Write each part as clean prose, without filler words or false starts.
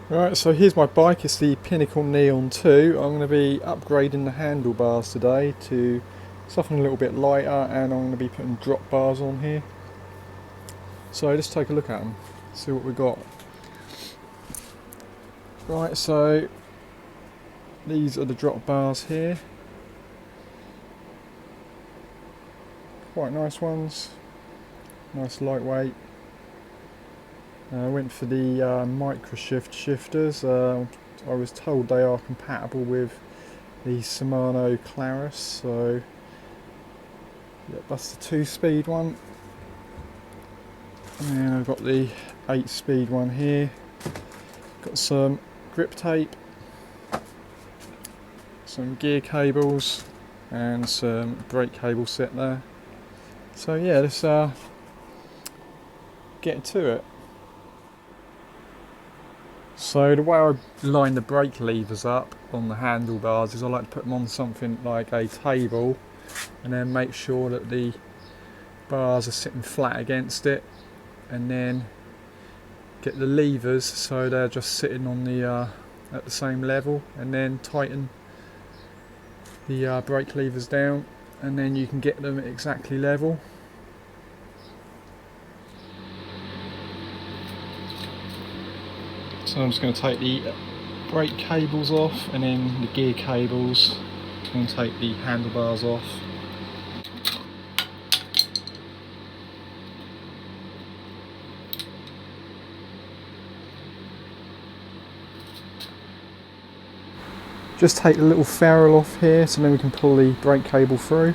Right, so here's my bike. It's the Pinnacle Neon 2. I'm going to be upgrading the handlebars today to something a little bit lighter, and I'm going to be putting drop bars on here. So let's take a look at them, see what we got. Right, so these are the drop bars here. Quite nice ones, nice lightweight. I went for the micro shifters. I was told they are compatible with the Shimano Claris, so yeah, that's the 2-speed one. And I've got the 8-speed one here. Got some grip tape, some gear cables, and some brake cable set there. So yeah, let's get to it. So the way I line the brake levers up on the handlebars is I like to put them on something like a table and then make sure that the bars are sitting flat against it, and then get the levers so they're just sitting on the at the same level, and then tighten the brake levers down, and then you can get them exactly level. So I'm just going to take the brake cables off and then the gear cables, and take the handlebars off. Just take the little ferrule off here so then we can pull the brake cable through.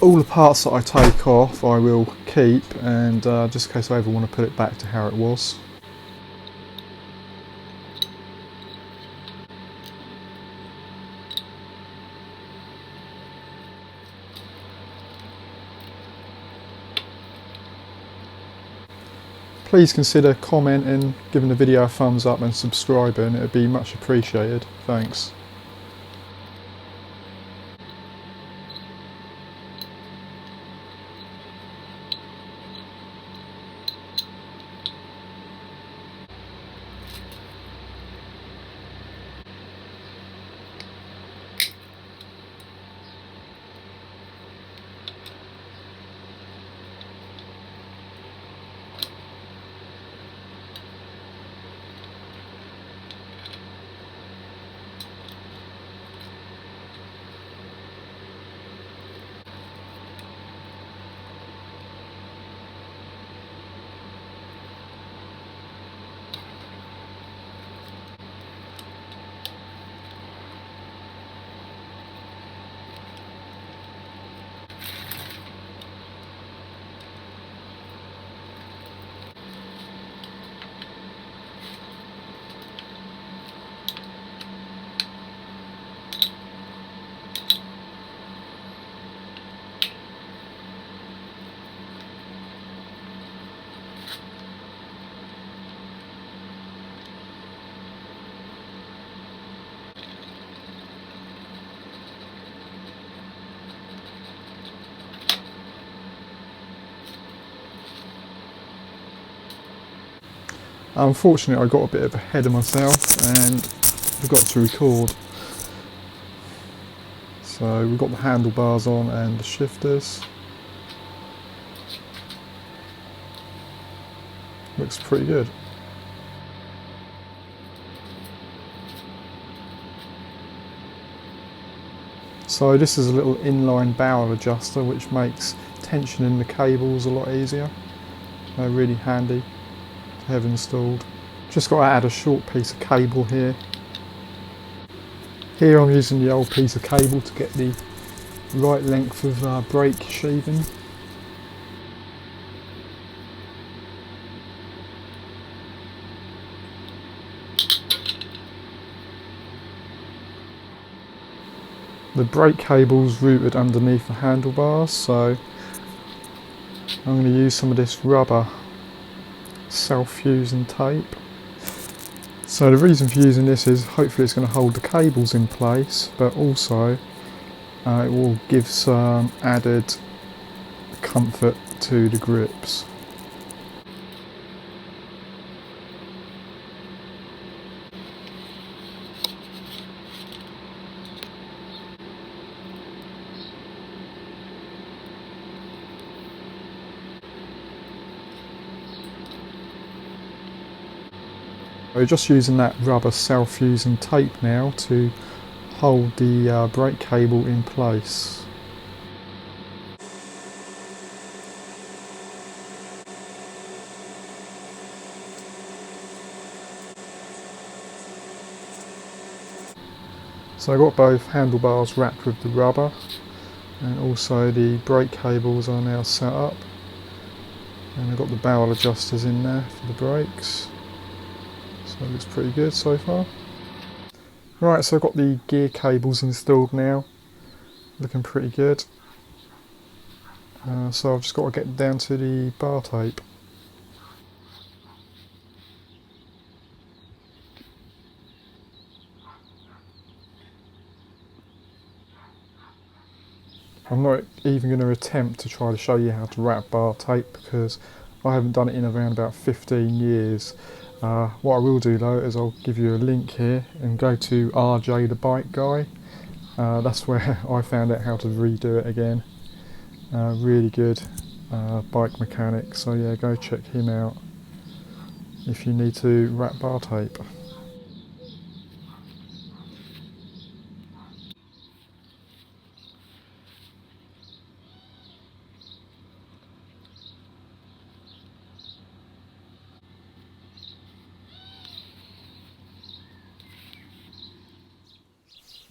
All the parts that I take off I will keep, and just in case I ever want to put it back to how it was. Please consider commenting, giving the video a thumbs up and subscribing, it would be much appreciated. Thanks. Unfortunately, I got a bit of ahead of myself and forgot to record. So we've got the handlebars on and the shifters. Looks pretty good. So this is a little inline barrel adjuster which makes tensioning the cables a lot easier. They're really handy to have installed. Just got to add a short piece of cable here. Here I'm using the old piece of cable to get the right length of brake sheathing. The brake cable's routed underneath the handlebars, so I'm going to use some of this rubber self-fusing tape. So the reason for using this is hopefully it's going to hold the cables in place, but also it will give some added comfort to the grips. We're just using that rubber self-fusing tape now to hold the brake cable in place. So I've got both handlebars wrapped with the rubber, and also the brake cables are now set up, and I've got the barrel adjusters in there for the brakes, so it looks pretty good so far. Right, so I've got the gear cables installed now, looking pretty good. So I've just got to get down to the bar tape. I'm not even going to attempt to try to show you how to wrap bar tape because I haven't done it in around about 15 years. What I will do though is I'll give you a link here and go to RJ the Bike Guy. That's where I found out how to redo it again. Really good bike mechanic, so yeah, go check him out if you need to wrap bar tape.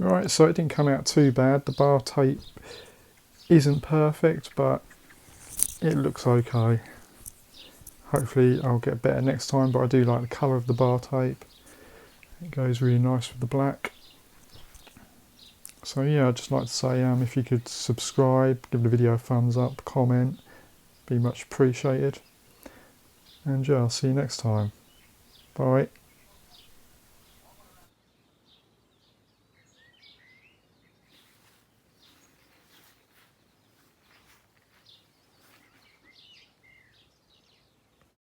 Right, so it didn't come out too bad. The bar tape isn't perfect, but it looks okay. Hopefully I'll get better next time, but I do like the colour of the bar tape. It goes really nice with the black. So yeah, I'd just like to say if you could subscribe, give the video a thumbs up, comment, be much appreciated. And yeah, I'll see you next time. Bye.